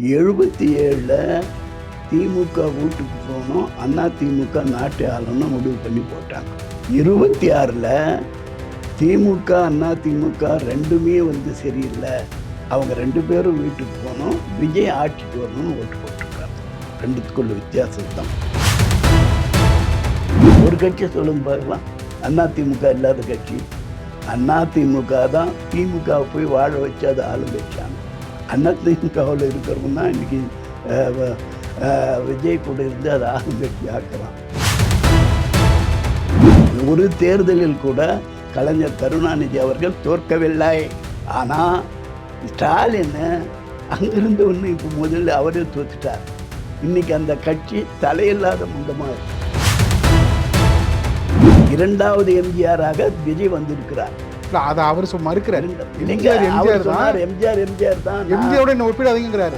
77ல் திமுக வீட்டுக்கு போகணும், அண்ணா திமுக நாட்டை ஆளணும்னு முடிவு பண்ணி போட்டாங்க. 26ல் திமுக அண்ணா திமுக ரெண்டுமே சரியில்லை, அவங்க 2 பேரும் வீட்டுக்கு போகணும், விஜய் ஆட்சிக்கு வரணும்னு ஓட்டு போட்டிருக்காங்க. ரெண்டுத்துக்குள்ள வித்தியாசம் தான். ஒரு கட்சி சொல்லுங்க பார்க்கலாம், அண்ணா திமுக இல்லாத கட்சி. அண்ணா திமுக தான் திமுகவை போய் வாழ வச்சு அதை ஆளுங்கட்சாங்க. அண்ணா திமுகவில் இருக்கிறவங்க தான் இன்றைக்கி விஜய் கூட இருந்து அதை ஆளுங்கட்சி ஆக்கலாம். ஒரு தேர்தலில் கூட கலைஞர் கருணாநிதி அவர்கள் தோற்கவில்லை. ஆனால் ஸ்டாலின் அங்கிருந்து ஒன்று இப்போ முதல்ல அவரே தோற்றுட்டார். இன்றைக்கி அந்த கட்சி தலையில்லாத முண்டமாக இருக்கு. 2வது எம்ஜிஆராக விஜய் வந்திருக்கிறார். அதை அவர் மறுக்கிறார். எம்ஜிஆர் தான் எம்ஜிஆரோட என்ன ஒப்பிடாதீங்கிறாரு.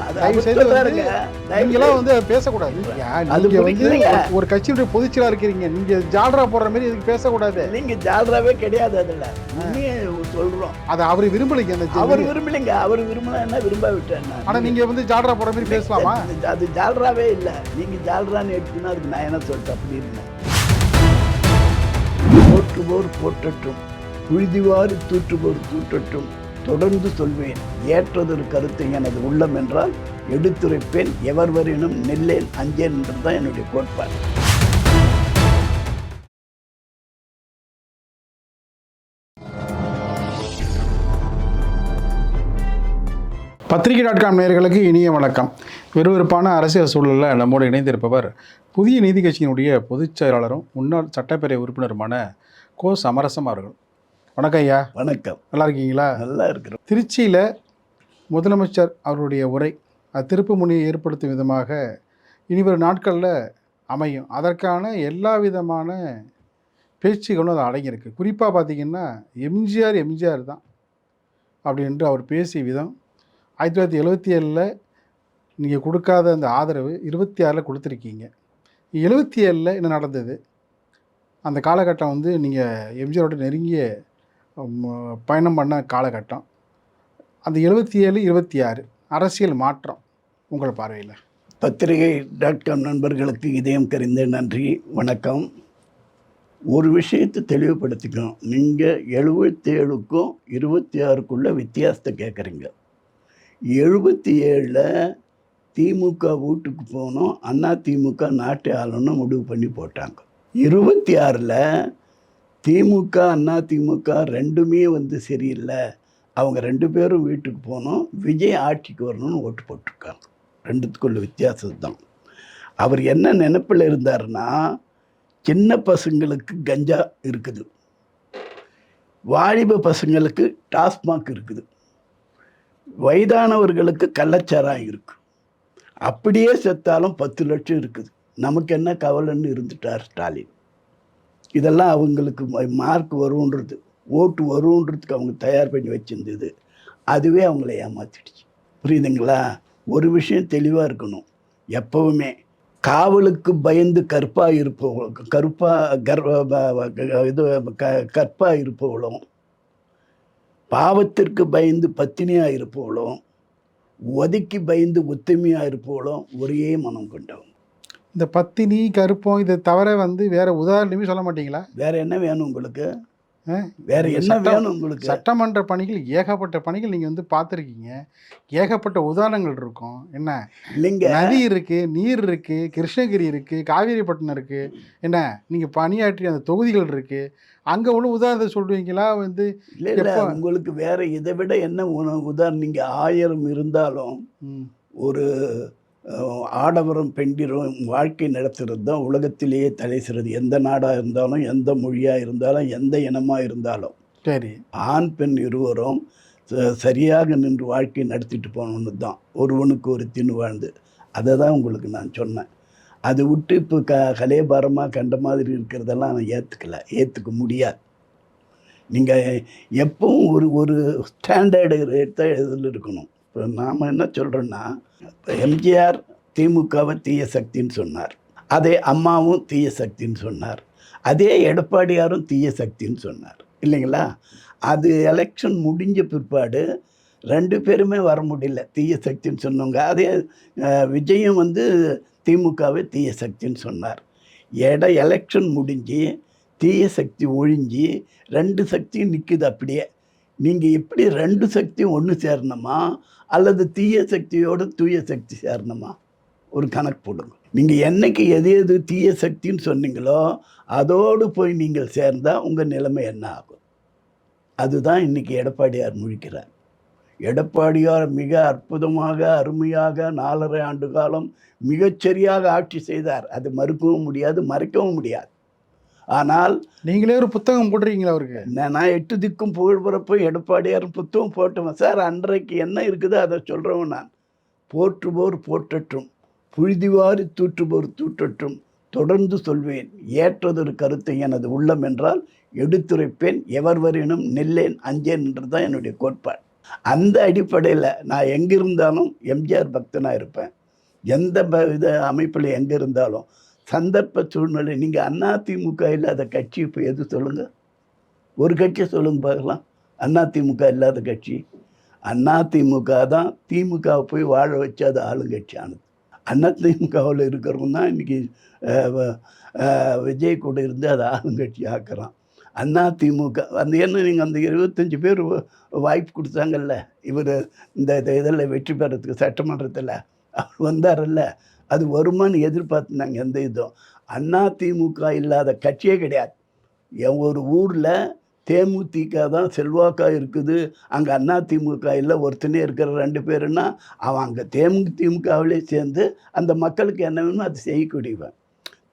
நீங்களாம் பேசக்கூடாது. ஒரு கட்சியுடைய பொதுச்செயலா இருக்கிறீங்க, நீங்க ஜால்ரா போடுற மாதிரி இதுக்கு பேசக்கூடாது. நீங்க ஜால்ராவே கிடையாது. அதுல சொல்றோம், அதை அவரு விரும்பலைங்க. அவர் விரும்பலைங்க. அவர் விரும்பல விரும்ப விட்டேன். ஆனா நீங்க ஜால்ரா போடுற மாதிரி பேசலாமா? அது ஜால்ராவே இல்லை. நீங்க ஜால்ரான்னு எடுத்துன்னா அதுக்கு நான் என்ன சொல்லிட்டேன் அப்படி இருந்தேன். போற்றுவோர் போற்றட்டும், புழுதிவாரி தூற்றுவோர் தூற்றட்டும், தொடர்ந்து சொல்வேன் ஏற்றதொரு கருத்து எனது உள்ளம் என்றால் எடுத்துரைப்பேன், எவர் வரினும் நெல்லேன் அஞ்சேன் என்றுதான் என்னுடைய கோட்பாடு. பத்திரிகை.com நேயர்களுக்கு இனிய வணக்கம். விறுவிறுப்பான அரசியல் சூழலில் நம்மோடு இணைந்திருப்பவர் புதிய நீதி கட்சியினுடைய பொதுச் செயலாளரும் முன்னாள் சட்டப்பேரவை உறுப்பினருமான கோ. சமரசம் அவர்கள். வணக்கம் ஐயா. வணக்கம். நல்லா இருக்கீங்களா? நல்லா இருக்கிறோம். திருச்சியில் முதலமைச்சர் அவருடைய உரை திருப்பு முனையை ஏற்படுத்தும் விதமாக இனிவரும் நாட்களில் அமையும். அதற்கான எல்லா விதமான பேச்சுகளும் அது அடங்கியிருக்கு. குறிப்பாக பார்த்திங்கன்னா எம்ஜிஆர் தான் அப்படின்ட்டு அவர் பேசிய விதம் 1977ல் நீங்கள் கொடுக்காத அந்த ஆதரவு 26ல் கொடுத்துருக்கீங்க. 77ல் என்ன நடந்தது? அந்த காலகட்டம் நீங்கள் எம்ஜிஆரோட நெருங்கிய பயணம் பண்ண காலகட்டம். அந்த 77, 26 அரசியல் மாற்றம் உங்கள் பார்வையில்? பத்திரிகை.com நண்பர்களுக்கு இதயம் கரிந்த நன்றி, வணக்கம். ஒரு விஷயத்தை தெளிவுபடுத்திக்கணும். நீங்கள் 77க்கும் 26க்குள்ள வித்தியாசத்தை கேட்குறீங்க. 77ல் திமுக வீட்டுக்கு போகணும், அண்ணா திமுக நாட்டை ஆளணும்னு முடிவு பண்ணி போட்டாங்க. 26ல் திமுக அண்ணா திமுக ரெண்டுமே சரியில்லை, அவங்க 2 பேரும் வீட்டுக்கு போகணும், விஜய் ஆட்சிக்கு வரணும்னு ஓட்டு போட்டிருக்காங்க. ரெண்டுத்துக்குள்ள வித்தியாசம் தான். அவர் என்ன நினைப்பில் இருந்தாருன்னா, சின்ன பசங்களுக்கு கஞ்சா இருக்குது, வாலிப பசங்களுக்கு டாஸ்மாக் இருக்குது, வயதானவர்களுக்கு கள்ளச்சாராயம் இருக்குது, அப்படியே செத்தாலும் 10 லட்சம் இருக்குது, நமக்கு என்ன கவலைன்னு இருந்துட்டார் ஸ்டாலின். இதெல்லாம் அவங்களுக்கு மார்க் வருன்றது, ஓட்டு வருன்றதுக்கு அவங்க தயார் பண்ணி வச்சிருந்தது. அதுவே அவங்கள ஏமாத்திடுச்சு. புரியுதுங்களா? ஒரு விஷயம் தெளிவாக இருக்கணும். எப்பவுமே காவலுக்கு பயந்து கற்பாக இருப்பவளும், பாவத்திற்கு பயந்து பத்தினியாக இருப்பவளும், ஒதுக்கி பயந்து உத்தமையாக இருப்பவளும் ஒரே மனம் கொண்டவங்க. இந்த பத்தினி கருப்பம் இதை தவிர வேற உதாரணமே சொல்ல மாட்டீங்களா? வேற என்ன வேணும் உங்களுக்கு? வேற என்ன வேணும் உங்களுக்கு? சட்டமன்ற பணிகள் ஏகப்பட்ட பணிகள் நீங்க பார்த்துருக்கீங்க, ஏகப்பட்ட உதாரணங்கள் இருக்கும். என்ன இல்லைங்க, நதி இருக்கு, நீர் இருக்கு, கிருஷ்ணகிரி இருக்கு, காவேரிப்பட்டினம் இருக்கு, என்ன நீங்க பணியாற்றிய அந்த தொகுதிகள் இருக்கு, அங்க உள்ள உதாரணத்தை சொல்லுவீங்களா? இல்லை, உங்களுக்கு வேற இதை விட என்ன உதாரணம்? நீங்க 1000 இருந்தாலும் ஒரு ஆடவரும் பெண்டிரும் வாழ்க்கை நடத்துறது தான் உலகத்திலேயே தலை சிறது. எந்த நாடாக இருந்தாலும், எந்த மொழியாக இருந்தாலும், எந்த இனமாக இருந்தாலும் சரி, ஆண் பெண் இருவரும் சரியாக நின்று வாழ்க்கை நடத்திட்டு போகணுன்னு தான் ஒருவனுக்கு ஒரு தின்னு வாழ்ந்து. அதை தான் உங்களுக்கு நான் சொன்னேன். அதை விட்டு இப்போ கலையபாரமாக கண்ட மாதிரி இருக்கிறதெல்லாம் நான் ஏற்றுக்க முடியாது. நீங்கள் எப்பவும் ஒரு ஸ்டாண்டர்டு ரேட்டாக இதில் இருக்கணும். இப்போ நாம் என்ன சொல்கிறோன்னா, இப்போ எம்ஜிஆர் திமுகவை தீய சக்தின்னு சொன்னார், அதே அம்மாவும் தீய சக்தின்னு சொன்னார், அதே எடப்பாடியாரும் தீய சக்தின்னு சொன்னார் இல்லைங்களா? அது எலெக்ஷன் முடிஞ்ச பிற்பாடு 2 பேருமே வர முடியல தீய சக்தின்னு சொன்னவங்க. அதே விஜயும் வந்து திமுகவை தீய சக்தின்னு சொன்னார். எலெக்ஷன் முடிஞ்சு தீய சக்தி ஒழிஞ்சு 2 சக்தியும் நிக்குது அப்படியே. நீங்க எப்படி 2 சக்தியும் ஒண்ணு சேரணுமா? அல்லது தீய சக்தியோட தூய சக்தி சேரணுமா? ஒரு கணக்கு போடுங்க. நீங்க என்னைக்கு எது தீய சக்தின்னு சொன்னீங்களோ, அதோடு போய் நீங்கள் சேர்ந்தா உங்க நிலைமை என்ன ஆகும்? அதுதான் இன்னைக்கு எடப்பாடியார் முழிக்கிறார். எடப்பாடியார் மிக அற்புதமாக, அருமையாக 4½ ஆண்டு காலம் மிகச்சரியாக ஆட்சி செய்தார். அது மறுக்கவும் முடியாது, மறைக்கவும் முடியாது. ஆனால் நீங்களே ஒரு புத்தகம் போட்டிருக்கீங்களா அவருக்கு? நான் 8 திக்கும் புகழ் பரப்ப எடப்பாடியார் புத்தகம் போட்டவன் சார். அன்றைக்கு என்ன இருக்குதோ அதை சொல்றவன் நான். போற்றுவோர் போற்றட்டும், புழுதிவாரி தூற்றுவோர் தூற்றட்டும், தொடர்ந்து சொல்வேன் ஏற்றதொரு கருத்தை எனது உள்ளம் என்றால் எடுத்துரைப்பேன், எவர்வரினும் நெல்லேன் அஞ்சேன் என்றுதான் என்னுடைய கோட்பாடு. அந்த அடிப்படையில் நான் எங்கே இருந்தாலும் எம்ஜிஆர் பக்தனாக இருப்பேன். எந்த அமைப்பில் எங்கே இருந்தாலும் சந்தர்ப்ப சூழ்நிலை. நீங்கள் அதிமுக இல்லாத கட்சி இப்போ எது சொல்லுங்கள்? ஒரு கட்சியை சொல்லுங்க பார்க்கலாம். அதிமுக இல்லாத கட்சி அதிமுக தான். திமுகவை போய் வாழ வச்சு அது ஆளுங்கட்சியானது. அதிமுகவில் இருக்கிறவங்க தான் இன்றைக்கி விஜய் கூட இருந்து அதை ஆளுங்கட்சி ஆக்குறான். அதிமுக அந்த என்ன நீங்கள் அந்த 25 பேர் வாய்ப்பு கொடுத்தாங்கல்ல, இவர் இந்த இதில் வெற்றி பெறத்துக்கு சட்டமன்றத்தில் அவர் வந்தார்ல, அது வருமானு எதிர்பார்த்துனாங்க. எந்த இதுவும் அதிமுக இல்லாத கட்சியே கிடையாது. ஒரு ஊரில் தேமுதிக தான் செல்வாக்காக இருக்குது, அங்கே அதிமுக இல்லை, ஒருத்தனே இருக்கிற 2 பேருன்னா அவன் அங்கே தேமுதிகவிலே சேர்ந்து அந்த மக்களுக்கு என்ன வேணுமோ அது செய்யக்கூடியவன்.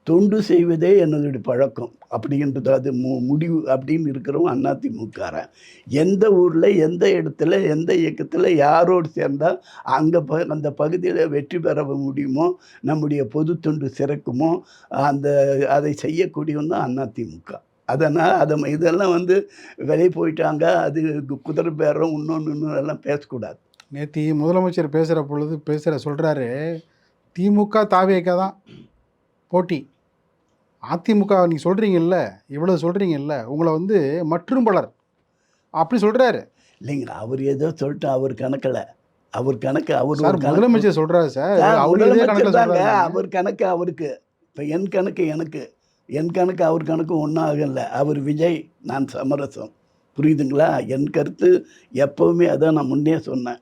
தொண்டு செய்வதே என்னுடைய பழக்கம் அப்படின்றது அது முடிவு அப்படின்னு இருக்கிறவன் அதிமுககாரன். எந்த ஊரில், எந்த இடத்துல, எந்த இயக்கத்தில் யாரோடு சேர்ந்தால் அங்கே அந்த பகுதியில் வெற்றி பெற முடியுமோ, நம்முடைய பொது தொண்டு சிறக்குமோ அதை செய்யக்கூடியவன் தான் அதிமுக. அதனால் இதெல்லாம் வெளியே போயிட்டாங்க, அது குதிரை பேரம் இன்னொன்று எல்லாம் பேசக்கூடாது. நேற்று முதலமைச்சர் சொல்கிறாரு, திமுக தாவேக தான் போட்டி, அதிமுக நீங்கள் சொல்கிறீங்கல்ல, இவ்வளோ சொல்கிறீங்கல்ல, உங்களை மற்றும் பலர் அப்படி சொல்கிறாரு. இல்லைங்க, அவர் ஏதோ சொல்லிட்டு அவர் கணக்கில் அவர் முதலமைச்சர் சொல்கிறாரு சார். அவர் கணக்கு அவருக்கு. இப்போ என் கணக்கு எனக்கு, என் கணக்கு அவர் கணக்கு ஒன்றும் ஆகலை. அவர் விஜய், நான் சமரசம். புரியுதுங்களா? என் கருத்து எப்போவுமே அதான் நான் முன்னே சொன்னேன்,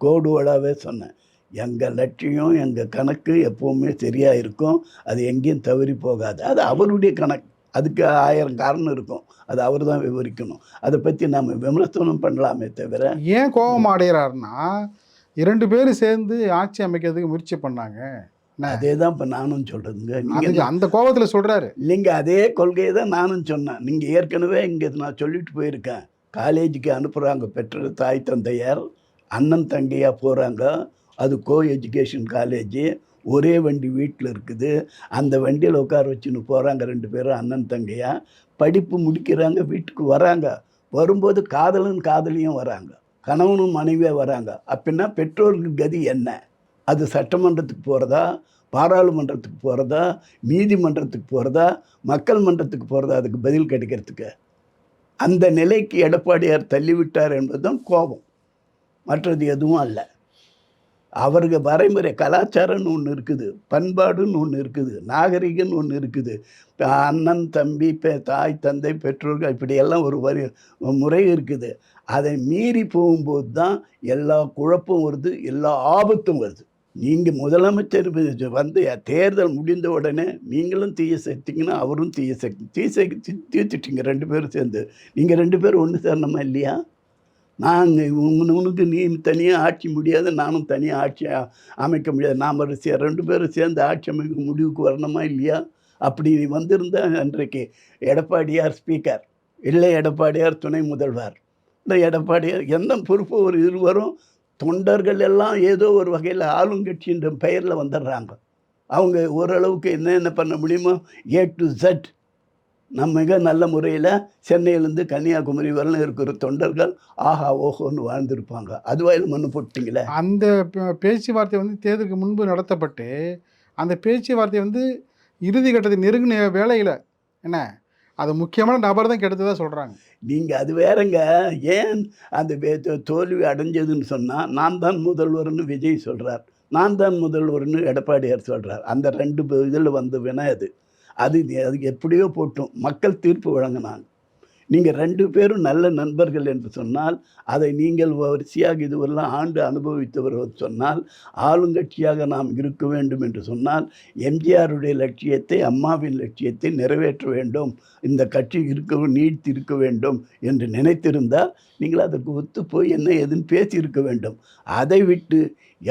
கோடுவடாவே சொன்னேன். எங்கள் லட்சியம், எங்கள் கணக்கு எப்போவுமே சரியாக இருக்கும். அது எங்கேயும் தவறி போகாது. அது அவருடைய கணக்கு. அதுக்கு 1000 காரணம் இருக்கும். அது அவர் தான் விவரிக்கணும். அதை பற்றி நம்ம விமர்சனம் பண்ணலாமே தவிர. ஏன் கோபம் அடைகிறாருன்னா, 2 பேரும் சேர்ந்து ஆட்சி அமைக்கிறதுக்கு முயற்சி பண்ணாங்க. அதே தான் இப்போ நானும் சொல்கிறேங்க. நீங்கள் அந்த கோபத்தில் சொல்கிறாரு இல்லைங்க, அதே கொள்கையை தான் நானும் சொன்னேன். நீங்கள் ஏற்கனவே இங்கே நான் சொல்லிட்டு போயிருக்கேன். காலேஜுக்கு அனுப்புகிறாங்க பெற்ற தாய் தந்தையார், அண்ணன் தங்கையாக போகிறாங்க. அது கோ எஜுகேஷன் காலேஜு. ஒரே வண்டி வீட்டில் இருக்குது. அந்த வண்டியில் உட்கார வச்சுன்னு போகிறாங்க 2 பேரும் அண்ணன் தங்கையாக. படிப்பு முடிக்கிறாங்க, வீட்டுக்கு வராங்க. வரும்போது காதலியும் வராங்க, கணவனும் மனைவியாக வராங்க. அப்படின்னா பெற்றோருக்கு கதி என்ன? அது சட்டமன்றத்துக்கு போகிறதா, பாராளுமன்றத்துக்கு போகிறதா, நீதிமன்றத்துக்கு போகிறதா, மக்கள் மன்றத்துக்கு போகிறதா? அதுக்கு பதில் கிடைக்கிறதுக்கு அந்த நிலைக்கு எடப்பாடியார் தள்ளிவிட்டார் என்பது தான் கோபம், மற்றது எதுவும் அல்ல. அவருக்கு வரைமுறை கலாச்சாரம்னு ஒன்று இருக்குது, பண்பாடுன்னு ஒன்று இருக்குது, நாகரிகம்னு ஒன்று இருக்குது. அண்ணன் தம்பி தாய் தந்தை பெற்றோர்கள் இப்படியெல்லாம் ஒரு முறை இருக்குது. அதை மீறி போகும்போது தான் எல்லா குழப்பம் வருது, எல்லா ஆபத்தும் வருது. நீங்கள் முதலமைச்சர் தேர்தல் முடிந்த உடனே நீங்களும் தீய சக்திங்கன்னா அவரும் தீய சக்தி தீர்த்துட்டீங்க 2 பேரும் சேர்ந்து. நீங்கள் 2 பேரும் ஒன்று சேரணுமா இல்லையா? உனக்கு நீ தனியாக ஆட்சி முடியாது, நானும் தனியாக ஆட்சி அமைக்க முடியாது. நாம் 2 பேரும் சேர்ந்து ஆட்சி அமைக்க முடிவுக்கு வரணுமா இல்லையா? அப்படி வந்திருந்தால் அன்றைக்கு எடப்பாடியார் ஸ்பீக்கர், இல்லை எடப்பாடியார் துணை முதல்வர், இந்த எடப்பாடியார் எந்த பொறுப்பு ஒரு இருவரும் தொண்டர்கள் எல்லாம் ஏதோ ஒரு வகையில் ஆளுங்கட்சின்ற பெயரில் வந்துடுறாங்க. அவங்க ஓரளவுக்கு என்னென்ன பண்ண முடியுமோ A to Z நம்ம மிக நல்ல முறையில் சென்னையிலேருந்து கன்னியாகுமரி வரலும் இருக்கிற தொண்டர்கள் ஆஹா ஓஹோன்னு வாழ்ந்துருப்பாங்க. அதுவாயில் மண்ணு போட்டிங்களே. அந்த பேச்சுவார்த்தை தேர்தலுக்கு முன்பு நடத்தப்பட்டு அந்த பேச்சுவார்த்தை இறுதி கட்டத்தை நெருங்கின வேளையில் என்ன அது முக்கியமான நபர் தான் கெடுத்ததா சொல்கிறாங்க. நீங்கள் அது வேறங்க. ஏன் அந்த தோல்வி அடைஞ்சதுன்னு சொன்னால், நான் தான் முதல்வர்னு விஜய் சொல்கிறார், நான் தான் முதல்வர்னு எடப்பாடியார் சொல்கிறார். அந்த 2 இதில் வந்த வினை அது. அது அது எப்படியோ போட்டும் மக்கள் தீர்ப்பு வழங்கினாங்க. நீங்கள் 2 பேரும் நல்ல நண்பர்கள் என்று சொன்னால், அதை நீங்கள் வரிசையாக இதுவெல்லாம் ஆண்டு அனுபவித்தவர் சொன்னால், ஆளுங்கட்சியாக நாம் இருக்க வேண்டும் என்று சொன்னால், எம்ஜிஆருடைய லட்சியத்தை, அம்மாவின் லட்சியத்தை நிறைவேற்ற வேண்டும், இந்த கட்சி நீடித்து இருக்க வேண்டும் என்று நினைத்திருந்தால், நீங்கள் அதற்கு ஒத்து போய் என்ன ஏதுன்னு பேசியிருக்க வேண்டும். அதை விட்டு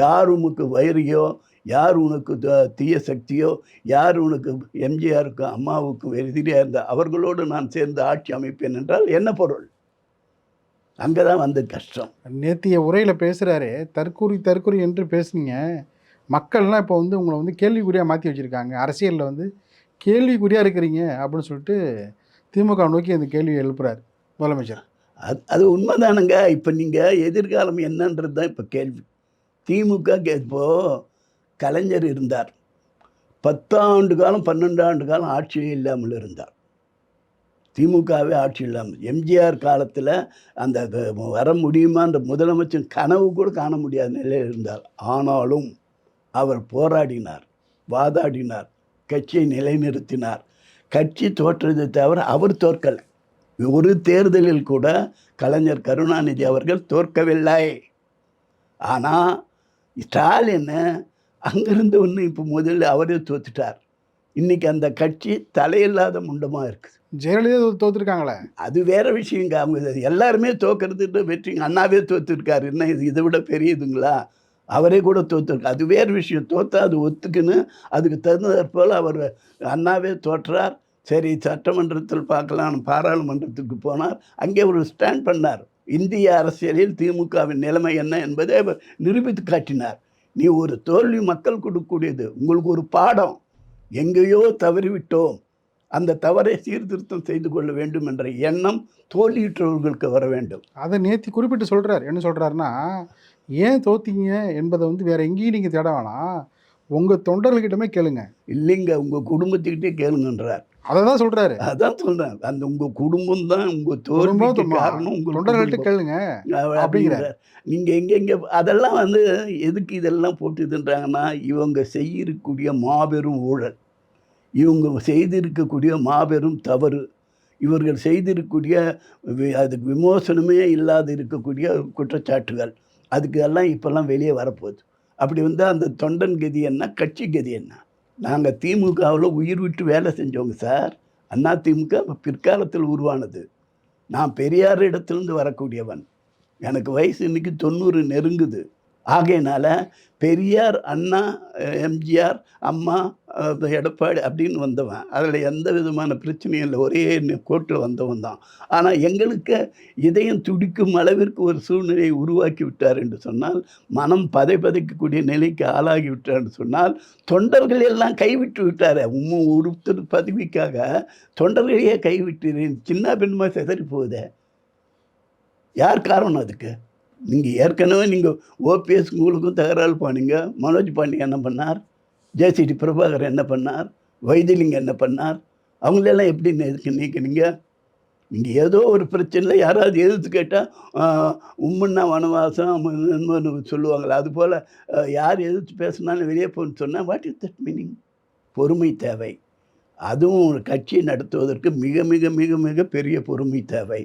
யார் உமக்கு வைரியோ, யார் உனக்கு தீய சக்தியோ, யார் உனக்கு எம்ஜிஆருக்கு அம்மாவுக்கு எதிரியாக இருந்த அவர்களோடு நான் சேர்ந்து ஆட்சி அமைப்பேன் என்றால் என்ன பொருள்? அங்கே தான் வந்து கஷ்டம். நேத்திய உரையில் பேசுகிறாரு, தற்கூரி என்று பேசுனீங்க. மக்கள்லாம் இப்போ வந்து உங்களை வந்து கேள்விக்குறியாக மாற்றி வச்சுருக்காங்க. அரசியலில் வந்து கேள்விக்குறியாக இருக்கிறீங்க அப்படின்னு சொல்லிட்டு திமுக நோக்கி அந்த கேள்வி எழுப்புறாரு முதலமைச்சர். அது உண்மைதானுங்க. இப்போ நீங்கள் எதிர்காலம் என்னன்றது தான் இப்போ கேள்வி. திமுக இப்போது கலைஞர் இருந்தார், 10 ஆண்டு காலம் 12 ஆண்டு காலம் ஆட்சியே இல்லாமல் இருந்தார். திமுகவே ஆட்சி இல்லாமல். எம்ஜிஆர் காலத்தில் அந்த வர முடியுமான்ற முதலமைச்சர் கனவு கூட காண முடியாத நிலையில் இருந்தார். ஆனாலும் அவர் போராடினார், வாதாடினார், கட்சியை நிலைநிறுத்தினார். கட்சி தோற்றதை தவிர அவர் தோற்கலை. ஒரு தேர்தலில் கூட கலைஞர் கருணாநிதி அவர்கள் தோற்கவில்லை. ஆனால் ஸ்டாலின் அங்கிருந்து ஒன்று இப்போ முதல்ல அவரே தோத்துட்டார். இன்றைக்கி அந்த கட்சி தலையில்லாத முண்டமாக இருக்குது. ஜெயலலிதா தோற்றுருக்காங்களே, அது வேறு விஷயங்க. அவங்க எல்லாருமே தோற்கிறது வெற்றிங்க. அண்ணாவே தோற்றுருக்காரு, என்ன இதை விட பெரியதுங்களா? அவரே கூட தோற்றுருக்கு, அது வேறு விஷயம். தோற்றா அது ஒத்துக்குன்னு அதுக்கு தகுந்தற்போல் அவர் அண்ணாவே தோற்றார். சரி, சட்டமன்றத்தில் பார்க்கலாம், பாராளுமன்றத்துக்கு போனார், அங்கே ஒரு ஸ்டாண்ட் பண்ணார். இந்திய அரசியலில் திமுகவின் நிலைமை என்ன என்பதை அவர் நிரூபித்து காட்டினார். நீ ஒரு தோல்வி மக்கள் கொடுக்கக்கூடியது, உங்களுக்கு ஒரு பாடம். எங்கேயோ தவறிவிட்டோம், அந்த தவறை சீர்திருத்தம் செய்து கொள்ள வேண்டும் என்ற எண்ணம் தோல்வியுற்றவர்களுக்கு வர வேண்டும். அதை நேற்று குறிப்பிட்டு சொல்கிறார். என்ன சொல்கிறாருன்னா, ஏன் தோத்தீங்க என்பதை வந்து வேறு எங்கேயும் நீங்கள் தேட வேணாம், உங்கள் தொண்டர்கிட்டமே கேளுங்க. இல்லைங்க, உங்கள் குடும்பத்துக்கிட்டே கேளுங்கன்றார். அதை தான் சொல்கிறாரு. அதான் சொல்கிறேன், அந்த உங்கள் குடும்பம் தான் உங்கள் தோல்விக்கு காரணம். உங்கள் தொண்டர்கள்ட்ட கேளுங்க அப்படிங்கிறார். நீங்கள் எங்கெங்கே அதெல்லாம் வந்து எதுக்கு இதெல்லாம் போட்டுதுன்றாங்கன்னா, இவங்க செய்யக்கூடிய மாபெரும் ஊழல், இவங்க செய்திருக்கக்கூடிய மாபெரும் தவறு, இவர்கள் செய்திருக்கக்கூடிய அதுக்கு விமோசனமே இல்லாத இருக்கக்கூடிய குற்றச்சாட்டுகள், அதுக்கு எல்லாம் இப்போல்லாம் வெளியே வரப்போகுது. அப்படி வந்தால் அந்த தொண்டன் கதி என்ன, கட்சி கதி என்ன? நாங்கள் திமுகவில் உயிர் விட்டு வேலை செஞ்சோங்க சார். அண்ணா திமுக பிற்காலத்தில் உருவானது. நான் பெரியார் இடத்துலேருந்து வரக்கூடியவன். எனக்கு வயசு இன்றைக்கி 90 நெருங்குது. ஆகையினால பெரியார், அண்ணா, எம்ஜிஆர், அம்மா, எடப்பாடி அப்படின்னு வந்தவன். அதில் எந்த விதமான பிரச்சனையும் இல்லை, ஒரே கோட்டில் வந்தவன் தான். ஆனால் எங்களுக்கு இதயம் துடிக்கும் அளவிற்கு ஒரு சூழ்நிலையை உருவாக்கி விட்டார் என்று சொன்னால், மனம் பதைக்கக்கூடிய நிலைக்கு ஆளாகி விட்டார் என்று சொன்னால், தொண்டர்கள் எல்லாம் கைவிட்டு விட்டார். ஒருத்தர் பதவிக்காக தொண்டர்களையே கைவிட்டு சின்ன பெண்மா சிதறி போகுதே. யார் காரணம் அதுக்கு? நீங்கள் ஏற்கனவே நீங்கள் ஓபிஎஸ் உங்களுக்கும் தகராறு போனீங்க. மனோஜ் பாண்டியன் என்ன பண்ணார்? ஜேசிடி பிரபாகர் என்ன பண்ணார்? வைத்திலிங்கம் என்ன பண்ணார்? அவங்களெல்லாம் எப்படி நீக்கினீங்க? நீங்கள் ஏதோ ஒரு பிரச்சனையில் யாராவது எதிர்த்து கேட்டால் உம்முன்னா வனவாசம் சொல்லுவாங்களே, அதுபோல் யார் எதிர்த்து பேசினாலும் வெளியே போகணுன்னு சொன்னால் வாட் இஸ் தட் மீனிங்? பொறுமை தேவை. அதுவும் ஒரு கட்சியை நடத்துவதற்கு மிக மிக மிக மிக பெரிய பொறுமை தேவை.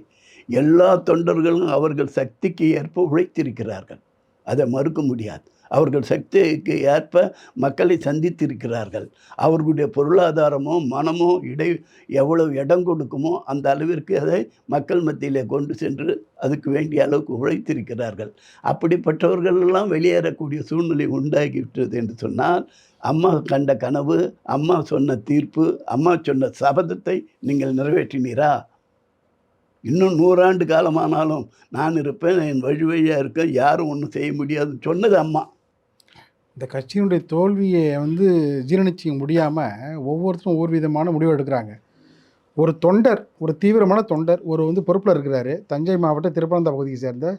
எல்லா தொண்டர்களும் அவர்கள் சக்திக்கு ஏற்ப உழைத்திருக்கிறார்கள், அதை மறுக்க முடியாது. அவர்கள் சக்திக்கு ஏற்ப மக்களை சந்தித்திருக்கிறார்கள். அவர்களுடைய பொருளாதாரமோ மனமோ எவ்வளவு இடம் கொடுக்குமோ அந்த அளவிற்கு அதை மக்கள் மத்தியிலே கொண்டு சென்று அதுக்கு வேண்டிய அளவுக்கு உழைத்திருக்கிறார்கள். அப்படிப்பட்டவர்களெல்லாம் வெளியேறக்கூடிய சூழ்நிலை உண்டாகிவிட்டது என்று சொன்னால், அம்மா கண்ட கனவு, அம்மா சொன்ன தீர்ப்பு, அம்மா சொன்ன சபதத்தை நீங்கள் நிறைவேற்றினீரா? இன்னும் 100 ஆண்டு காலமானாலும் நான் இருப்பேன், என் வழியாக இருக்கேன், யாரும் ஒன்றும் செய்ய முடியாதுன்னு சொன்னது அம்மா. இந்த கட்சியினுடைய தோல்வியை வந்து ஜீரணிச்சிக்க முடியாமல் ஒவ்வொருத்தரும் ஒவ்வொரு விதமான முடிவு எடுக்கிறாங்க. ஒரு தொண்டர், ஒரு தீவிரமான தொண்டர், ஒரு வந்து பொறுப்பில் இருக்கிறாரு. தஞ்சை மாவட்ட திருப்பனந்தா பகுதியை சேர்ந்த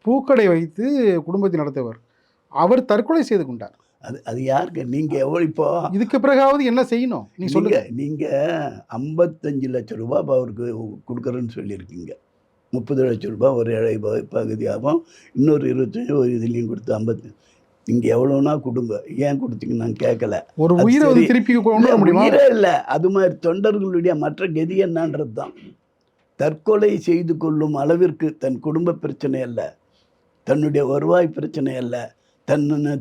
பூக்கடை வைத்து குடும்பத்தை நடத்துவர். அவர் தற்கொலை செய்து கொண்டார். அது அது யாருக்கு நீங்கள் எவ்வளோ இப்போ இதுக்கு பிறகாவது என்ன செய்யணும் நீ சொல்லுங்க. நீங்கள் 55 லட்சம் ரூபாய் இப்போ அவருக்கு கொடுக்குறேன்னு சொல்லியிருக்கீங்க. 30 லட்சம் ரூபாய் ஒரு ஏழை பகுதியாகவும் இன்னொரு 25 ஒரு இதுலேயும் கொடுத்து 50. நீங்கள் எவ்வளோனா கொடுங்க. ஏன் கொடுத்தீங்கன்னு நான் கேட்கல. ஒரு அது உயிரை வந்து சரி. திருப்பி கொண்டு வர முடியுமா? உயிரே இல்லை. அது மாதிரி தொண்டர்களுடைய மற்ற கதி என்னன்றது தான். தற்கொலை செய்து கொள்ளும் அளவிற்கு தன் குடும்ப பிரச்சனை அல்ல, தன்னுடைய வருவாய் பிரச்சனை அல்ல,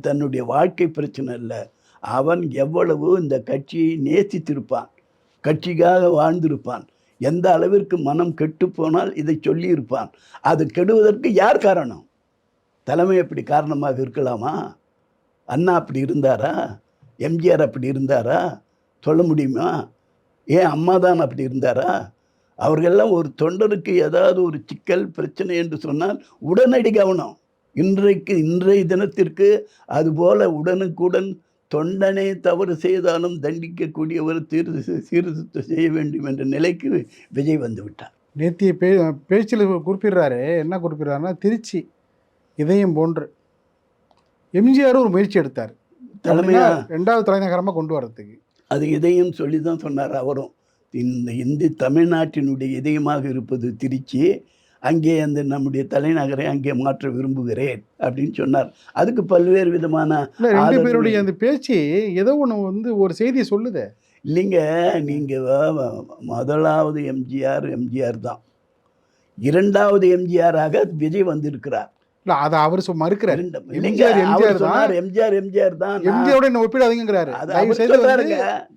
தன்னுடைய வாழ்க்கை பிரச்சனை இல்லை. அவன் எவ்வளவு இந்த கட்சியை நேசித்திருப்பான், கட்சிக்காக வாழ்ந்திருப்பான், எந்த அளவிற்கு மனம் கெட்டு போனால் இதை சொல்லியிருப்பான். அது கெடுவதற்கு யார் காரணம்? தலைமை அப்படி காரணமாக இருக்கலாமா? அண்ணா அப்படி இருந்தாரா? எம்ஜிஆர் அப்படி இருந்தாரா? சொல்ல முடியுமா? ஏன் அம்மா தான் அப்படி இருந்தாரா? அவர்களெல்லாம் ஒரு தொண்டருக்கு ஏதாவது ஒரு சிக்கல் பிரச்சனை என்று சொன்னால் உடனடி கவனம். இன்றைய தினத்திற்கு அதுபோல உடனுக்குடன் தொண்டனே தவறு செய்தாலும் தண்டிக்கக்கூடியவர் சீர்திருத்தம் செய்ய வேண்டும் என்ற நிலைக்கு விஜய் வந்து விட்டார். நேத்திய பேச்சில் குறிப்பிடுறாரு. என்ன குறிப்பிடுறாருன்னா, திருச்சி இதயம் போன்று எம்ஜிஆர் ஒரு முயற்சி எடுத்தார் தலைமையாக 2வது தலைநகரமாக கொண்டு வரதுக்கு. அது இதயம் சொல்லி தான் சொன்னார் அவரும். இந்த தமிழ்நாட்டினுடைய இதயமாக இருப்பது திருச்சி, அங்கே அந்த நம்முடைய தலைநகரை அங்கே மாற்ற விரும்புகிறேன் அப்படின்னு சொன்னார். அதுக்கு பல்வேறு விதமான 2 பேருடைய அந்த பேச்சு ஏதோ ஒன்று வந்து ஒரு செய்தியை சொல்லுது. இல்லைங்க, நீங்கள் முதலாவது எம்ஜிஆர் தான். 2வது எம்ஜிஆராக விஜய் வந்திருக்கிறார். இல்லை, அதை அவர் மறுக்கிறார். எம்ஜிஆர் தான். எம்ஜிஆரோட என்ன ஒப்பிடாதீங்கிறாரு.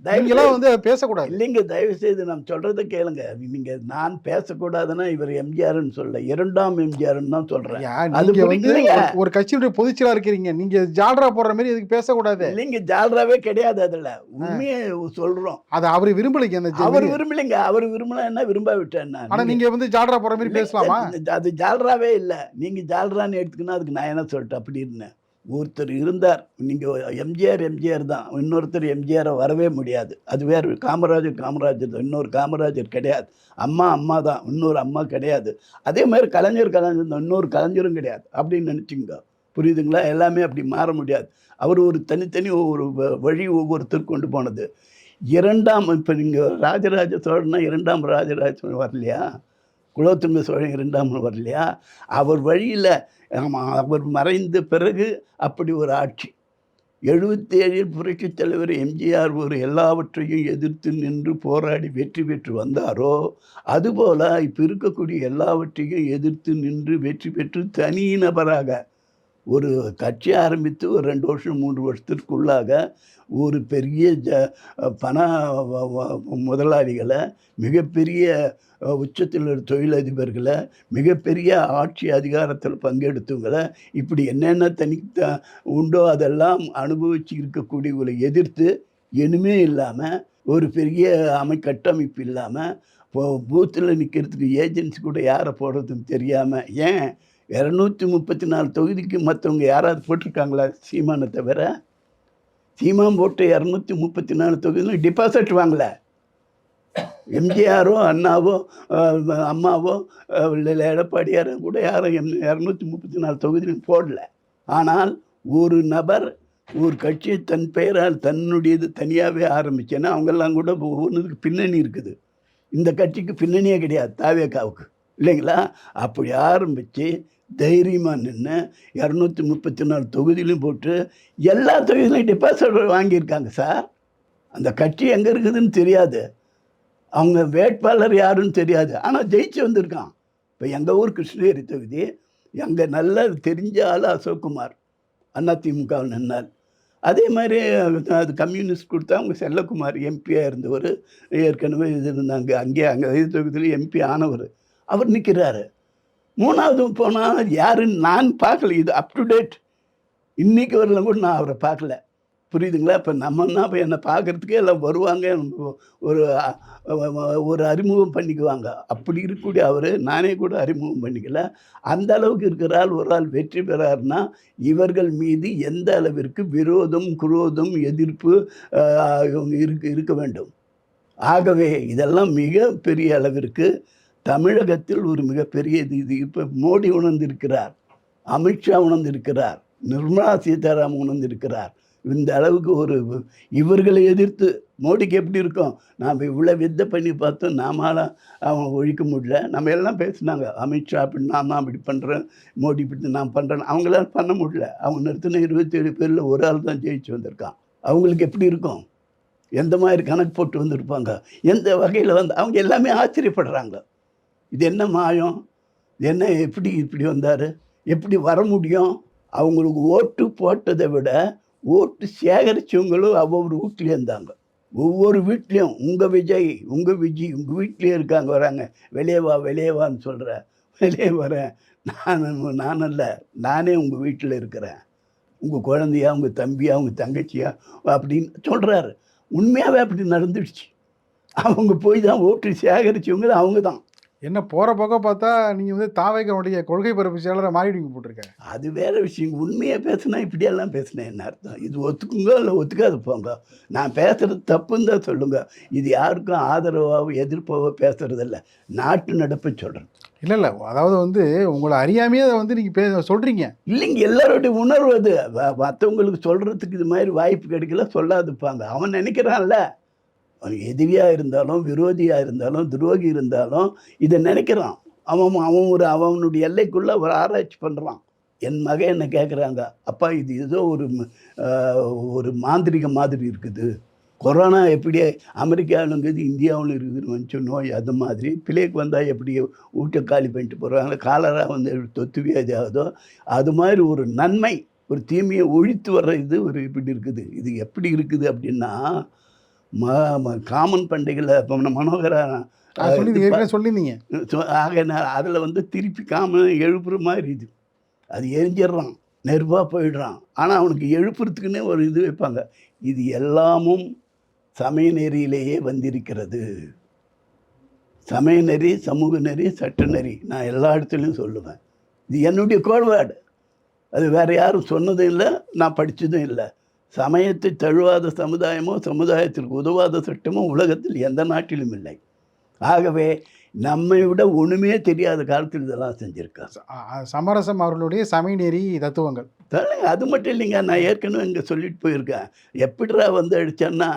நீங்களாம் வந்து பேசக்கூடாது. இல்லைங்க, தயவு செய்து நான் சொல்றதை கேளுங்க. நீங்க நான் பேசக்கூடாதுன்னா இவர் எம்ஜிஆர்னு சொல்ல, 2ஆம் எம்ஜிஆர்னு தான் சொல்றேன். நீங்க வந்து ஒரு கட்சியுடைய பொதுச்செயலாளர் இருக்கிறீங்க, நீங்க ஜால்ரா போடுற மாதிரி இதுக்கு பேசக்கூடாது. இல்லைங்க, ஜால்ராவே கிடையாது. அதுல உண்மையை சொல்றோம். அது அவர் விரும்பலைங்க. அந்த அவர் விரும்பலைங்க. அவர் விரும்பல என்ன, விரும்ப விட்டேன். ஆனா நீங்க வந்து ஜால்ரா போடுற மாதிரி பேசலாமா? அது ஜால்ராவே இல்லை. நீங்க ஜால்ரான்னு எடுத்துக்கணும். அதுக்கு நான் என்ன சொல்லிட்டேன் அப்படி இருந்தேன். ஒருத்தர் இருந்தார், நீங்கள் எம்ஜிஆர் தான். இன்னொருத்தர் எம்ஜிஆரை வரவே முடியாது. அது வேறு. காமராஜர் தான். இன்னொரு காமராஜர் கிடையாது. அம்மா தான். இன்னொரு அம்மா கிடையாது. அதே மாதிரி கலைஞர் தான். இன்னொரு கலைஞரும் கிடையாது அப்படின்னு நினச்சிங்க. புரியுதுங்களா? எல்லாமே அப்படி மாற முடியாது. அவர் ஒரு தனித்தனி ஒரு வழி ஒவ்வொருத்தர் கொண்டு போனது. 2ஆம் இப்போ நீங்கள் ராஜராஜ சோழனா 2ஆம் ராஜராஜ சோழன் வரலையா? குலோத்துங்க சோழன் 2ஆம் வரலையா? அவர் வழியில் அவர் மறைந்த பிறகு அப்படி ஒரு ஆட்சி. 77 புரட்சித் தலைவர் எம்ஜிஆர் ஒரு எல்லாவற்றையும் எதிர்த்து நின்று போராடி வெற்றி பெற்று வந்தாரோ, அதுபோல் இப்போ இருக்கக்கூடிய எல்லாவற்றையும் எதிர்த்து நின்று வெற்றி பெற்று தனி நபராக ஒரு கட்சி ஆரம்பித்து ஒரு 2 வருஷம் 3 வருஷத்திற்குள்ளாக ஒரு பெரிய பண முதலாளிகளை, மிகப்பெரிய உச்சத்தில் தொழிலதிபர்களை, மிகப்பெரிய ஆட்சி அதிகாரத்தில் பங்கெடுத்தவங்களை, இப்படி என்னென்ன உண்டோ அதெல்லாம் அனுபவிச்சு இருக்கக்கூடியவங்களை எதிர்த்து இனிமே இல்லாமல், ஒரு பெரிய கட்டமைப்பு இல்லாமல், பூத்தில் நிற்கிறதுக்கு ஏஜென்சி கூட யாரை போடுறதுன்னு தெரியாமல், ஏன் 234 தொகுதிக்கு மற்றவங்க யாராவது போட்டிருக்காங்களா? சீமானை தவிர. சீமான் போட்ட 234 தொகுதியிலும் டெபாசிட் வாங்கலை. எம்ஜிஆரோ அண்ணாவோ அம்மாவோ இல்லை எடப்பாடியாரோ கூட யாரும் 234 தொகுதியிலும் போடல. ஆனால் ஒரு நபர் ஒரு கட்சியை தன் பெயரால் தன்னுடையது தனியாகவே ஆரம்பிச்சேன்னா அவங்கெல்லாம் கூட ஒவ்வொன்றுக்கு பின்னணி இருக்குது. இந்த கட்சிக்கு பின்னணியே கிடையாது, தாவேக்காவுக்கு, இல்லைங்களா? அப்படி ஆரம்பித்து தைரியமாக நின்று 234 தொகுதியிலும் போட்டு எல்லா தொகுதியிலையும் டெபாசிட் வாங்கியிருக்காங்க சார். அந்த கட்சி எங்கே இருக்குதுன்னு தெரியாது, அவங்க வேட்பாளர் யாருன்னு தெரியாது, ஆனால் ஜெயிச்சு வந்திருக்கான். இப்போ எங்கள் ஊர் கிருஷ்ணகிரி தொகுதி, எங்கள் நல்லா தெரிஞ்ச ஆள் அசோக்குமார் அதிமுகவில் நின்னார். அதே மாதிரி அது கம்யூனிஸ்ட் கொடுத்தா அவங்க செல்லக்குமார் எம்பியாக இருந்தவர், ஏற்கனவே இது இருந்தாங்க, அங்கே தொகுதியில் எம்பி ஆனவர், அவர் நிற்கிறாரு. 3வது போனால் யாருன்னு நான் பார்க்கல. இது அப் டு டேட், இன்றைக்கி வரல கூட நான் அவரை பார்க்கல. புரியுதுங்களா? இப்போ நம்மன்னா இப்போ என்னை பார்க்குறதுக்கே எல்லாம் வருவாங்க, ஒரு அறிமுகம் பண்ணிக்குவாங்க. அப்படி இருக்கக்கூடிய அவர் நானே கூட அறிமுகம் பண்ணிக்கல. அந்த அளவுக்கு இருக்கிறால் ஒரு ஆள் வெற்றி பெறாருன்னா இவர்கள் மீது எந்த அளவிற்கு விரோதம், குரோதம், எதிர்ப்பு இருக்க வேண்டும். ஆகவே இதெல்லாம் மிக பெரிய அளவிற்கு தமிழகத்தில் ஒரு மிகப்பெரிய இது இப்போ மோடி உணர்ந்திருக்கிறார், அமித்ஷா உணர்ந்திருக்கிறார், நிர்மலா சீதாராமன் உணர்ந்திருக்கிறார், இந்த அளவுக்கு ஒரு இவர்களை எதிர்த்து மோடிக்கு எப்படி இருக்கும்? நாம் இவ்வளோ வித்தை பண்ணி பார்த்தோம், நாமாலாம் அவன் ஒழிக்க முடியல. நம்ம எல்லாம் பேசினாங்க. அமித்ஷா அப்படி நான் தான் அப்படி பண்ணுறேன், மோடி இப்படி நான் பண்ணுறேன். அவங்களால பண்ண முடியல. அவங்க நிறுத்தின 27 பேரில் ஒரு ஆள் தான் ஜெயிச்சு வந்திருக்கான். அவங்களுக்கு எப்படி இருக்கும்? எந்த மாதிரி கணக்கு போட்டு வந்திருப்பாங்க? எந்த வகையில் வந்து அவங்க எல்லாமே ஆச்சரியப்படுறாங்க. இது என்ன மாயம்? இது என்ன எப்படி இப்படி வந்தார்? எப்படி வர முடியும்? அவங்களுக்கு ஓட்டு போட்டதை விட ஓட்டு சேகரித்தவங்களும் ஒவ்வொரு வீட்லேயும் இருந்தாங்க. ஒவ்வொரு வீட்லேயும் உங்கள் விஜய், உங்கள் வீட்லேயே இருக்காங்க, வராங்க. வெளியே வா வெளியே வான்னு சொல்கிற. வெளியே வரேன். நான் அல்ல, நானே உங்கள் வீட்டில் இருக்கிறேன். உங்கள் குழந்தையா, உங்கள் தம்பியா, உங்கள் தங்கச்சியா அப்படின்னு சொல்கிறாரு. உண்மையாகவே அப்படி நடந்துடுச்சு. அவங்க போய் தான் ஓட்டு சேகரித்தவங்க அவங்க தான். என்ன போகிற பக்கம் பார்த்தா நீங்கள் வந்து தாவேகனுடைய கொள்கை பரப்பு செயலரை மாறிடுங்க போட்டிருக்காரு. அது வேறு விஷயம். உண்மையாக பேசுனா இப்படியெல்லாம் பேசுனேன் என்ன அர்த்தம்? இது ஒத்துக்குங்க இல்லை ஒத்துக்காது போங்க. நான் பேசுகிறது தப்புன்னு தான் சொல்லுங்க. இது யாருக்கும் ஆதரவாகவோ எதிர்ப்பாவோ பேசுகிறதில்ல. நாட்டு நடப்பை சொல்கிறேன். இல்லை அதாவது வந்து உங்களை அறியாமையே அதை வந்து நீங்கள் சொல்கிறீங்க. இல்லைங்க, எல்லாருடைய உணர்வு அது. மற்றவங்களுக்கு சொல்கிறதுக்கு இது மாதிரி வாய்ப்பு கிடைக்கல, சொல்லாதுப்பாங்க. அவன் நினைக்கிறான்ல, அவன் எதிரியாக இருந்தாலும், விரோதியாக இருந்தாலும், துரோகி இருந்தாலும் இதை நினைக்கிறான். அவனுடைய எல்லைக்குள்ளே ஒரு ஆராய்ச்சி பண்ணுறான். என் மகன் என்ன கேட்குறாங்க, அப்பா இது ஏதோ ஒரு மாந்திரிக மாதிரி இருக்குது. கொரோனா எப்படி அமெரிக்காவில் இருக்குது, இந்தியாவில் இருக்குதுன்னு வந்துச்சு நோய். அது மாதிரி பிள்ளைக்கு வந்தால் எப்படி வீட்டை காலி பண்ணிட்டு போகிறாங்க, காலரா வந்து தொத்து வியாதி ஆகுதோ அது மாதிரி ஒரு நன்மை, ஒரு தீமையை ஒழித்து வர்ற இது ஒரு இப்படி இருக்குது. இது எப்படி இருக்குது அப்படின்னா, காமன் பண்டிகையில் இப்போ மனோகரா சொல்லியிருந்தீங்க. ஆக அதில் வந்து திருப்பி காமன் எழுப்புற மாதிரி இது. அது எரிஞ்சிடுறான், நெருப்பாக போயிடுறான். ஆனால் அவனுக்கு எழுப்புறதுக்குன்னே ஒரு இது வைப்பாங்க. இது எல்லாமும் சமய நெறியிலேயே வந்திருக்கிறது. சமய நெறி, சமூக நெறி, சட்ட நெறி, நான் எல்லா இடத்துலையும் சொல்லுவேன். இது என்னுடைய கோட்பாடு. அது வேறு யாரும் சொன்னதும் இல்லை, நான் படித்ததும் இல்லை. சமயத்தை தழுவாத சமுதாயமோ சமுதாயத்திற்கு உதவாத சட்டமோ உலகத்தில் எந்த நாட்டிலும் இல்லை. ஆகவே நம்மை விட ஒன்றுமே தெரியாத காலத்தில் இதெல்லாம் செஞ்சுருக்கா. சமரசம் அவர்களுடைய சமயநெறி தத்துவங்கள். அது மட்டும் இல்லைங்க, நான் ஏற்கனவே இங்கே சொல்லிட்டு போயிருக்கேன். எப்படிடா வந்து அடித்தேன்னா,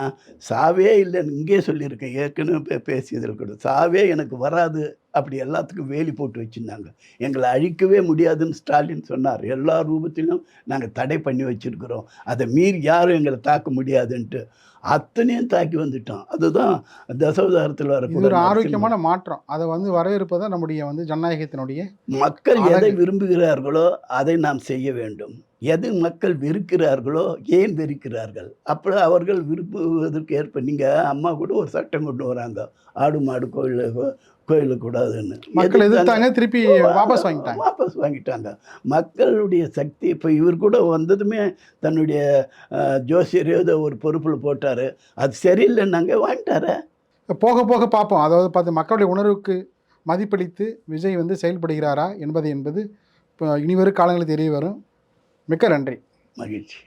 சாவே இல்லைன்னு இங்கே சொல்லியிருக்கேன். ஏற்கனவே பேசியதில் கூட சாவே எனக்கு வராது அப்படி எல்லாத்துக்கும் வேலி போட்டு வச்சுருந்தாங்க. எங்களை அழிக்கவே முடியாதுன்னு ஸ்டாலின் சொன்னார். எல்லா ரூபத்திலும் நாங்கள் தடை பண்ணி வச்சுருக்கிறோம், அதை மீறி யாரும் எங்களை தாக்க முடியாதுன்ட்டு அத்தனையும் தாக்கி வந்துட்டோம். அதுதான் தசாவதாரத்தில் வரக்கூடிய ஒரு ஆரோக்கியமான மாற்றம். அதை வந்து வரவேற்பதான் நம்முடைய வந்து ஜனநாயகத்தினுடைய. மக்கள் எதை விரும்புகிறார்களோ அதை நாம் செய்ய வேண்டும். எது மக்கள் வெறுக்கிறார்களோ, ஏன் வெறுக்கிறார்கள், அப்போ அவர்கள் விரும்புவதற்கு ஏற்ப. நீங்கள் அம்மா கூட ஒரு சட்டம் கொண்டு வராங்க, ஆடு மாடு கோயிலுக்கு கூடாதுன்னு. மக்கள் எதிர்த்தாங்க, திருப்பி வாபஸ் வாங்கிட்டாங்க. மக்களுடைய சக்தி. இப்போ இவர் கூட வந்ததுமே தன்னுடைய ஜோசியர் ஏதோ ஒரு பொறுப்பில் போட்டார், அது சரியில்லைன்னாங்க, வாங்கிட்டார. போக போக பார்ப்போம். அதாவது பார்த்து மக்களுடைய உணர்வுக்கு மதிப்பளித்து விஜய் வந்து செயல்படுகிறாரா என்பது இப்போ இனிவரும் காலங்களில் தெரிய வரும். மிக்க நன்றி. மகிழ்ச்சி.